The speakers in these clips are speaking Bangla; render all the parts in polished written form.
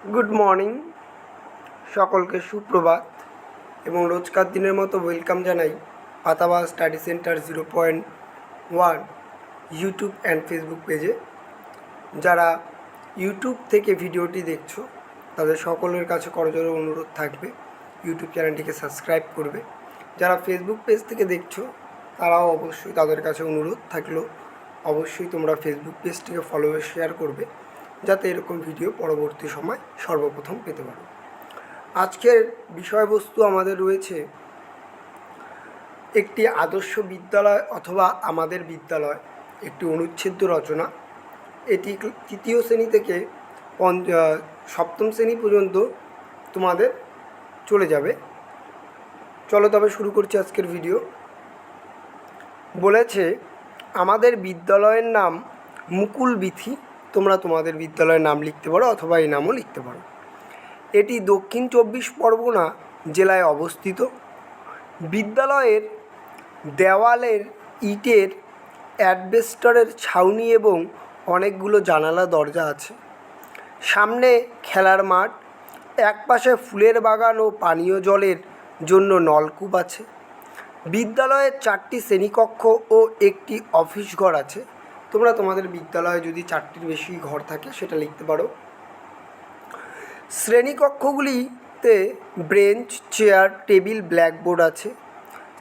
গুড মর্নিং, সকলকে সুপ্রভাত এবং রোজকার দিনের মতো ওয়েলকাম জানাই Patabaj study centre 0.1 YouTube and Facebook পেজে। যারা ইউটিউব থেকে ভিডিওটি দেখছো তাদের সকলের কাছে করজোড়ে অনুরোধ থাকবে ইউটিউব চ্যানেলটিকে সাবস্ক্রাইব করবে। যারা ফেসবুক পেজ থেকে দেখছো তারাও অবশ্যই তাদের কাছে অনুরোধ থাকলেও অবশ্যই তোমরা ফেসবুক পেজটিকে ফলো শেয়ার করবে, যাতে এরকম ভিডিও পরবর্তী সময় সর্বপ্রথম পেতে পারো। আজকের বিষয়বস্তু আমাদের রয়েছে একটি আদর্শ বিদ্যালয় অথবা আমাদের বিদ্যালয়, একটি অনুচ্ছেদ্য রচনা। এটি তৃতীয় শ্রেণী থেকে সপ্তম শ্রেণী পর্যন্ত তোমাদের চলে যাবে। চলো তবে শুরু করছি আজকের ভিডিও। বলেছে আমাদের বিদ্যালয়ের নাম মুকুল বীথি। তোমরা তোমাদের বিদ্যালয়ের নাম লিখতে পারো অথবা এই নামও লিখতে পারো। এটি দক্ষিণ 24 পরগনা জেলায় অবস্থিত। বিদ্যালয়ের দেওয়ালের ইটের অ্যাডবেস্টারের ছাউনি এবং অনেকগুলো জানালা দরজা আছে। সামনে খেলার মাঠ, একপাশে ফুলের বাগান ও পানীয় জলের জন্য নলকূপ আছে। বিদ্যালয়ের 4টি শ্রেণীকক্ষ ও একটি অফিস ঘর আছে। তোমরা তোমাদের বিদ্যালয়ে যদি 4টির বেশি ঘর থাকে সেটা লিখতে পারো। শ্রেণীকক্ষগুলিতে ব্রেঞ্চ, চেয়ার, টেবিল, ব্ল্যাকবোর্ড আছে।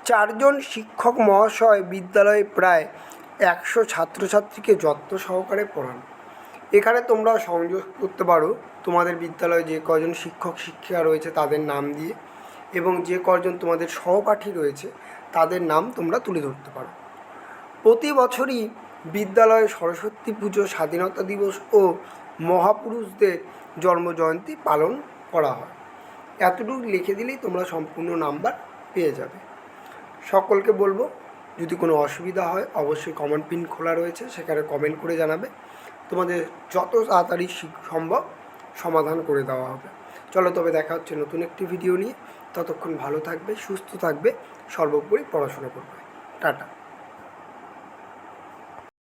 4 জন শিক্ষক মহাশয় বিদ্যালয়ে প্রায় 100 ছাত্রছাত্রীকে যত্ন সহকারে পড়ান। এখানে তোমরা সংযোগ করতে পারো তোমাদের বিদ্যালয়ে যে কজন শিক্ষক শিক্ষিকা রয়েছে তাদের নাম দিয়ে, এবং যে কজন তোমাদের সহপাঠী রয়েছে তাদের নাম তোমরা তুলে ধরতে পারো। প্রতি বছরই বিদ্যালয়ে সরস্বতী পুজো, স্বাধীনতা দিবস ও মহাপুরুষদের জন্মজয়ন্তী পালন করা হয়। এতটুকু লিখে দিলেই তোমরা সম্পূর্ণ নাম্বার পেয়ে যাবে। সকলকে বলবো যদি কোনো অসুবিধা হয় অবশ্যই কমেন্ট পিন খোলা রয়েছে, সেখানে কমেন্ট করে জানাবে। তোমাদের যত তাড়াতাড়ি সম্ভব সমাধান করে দেওয়া হবে। চলো তবে দেখা হচ্ছে নতুন একটি ভিডিও নিয়ে। ততক্ষণ ভালো থাকবে, সুস্থ থাকবে, সর্বোপরি পড়াশোনা করবে। টাটা।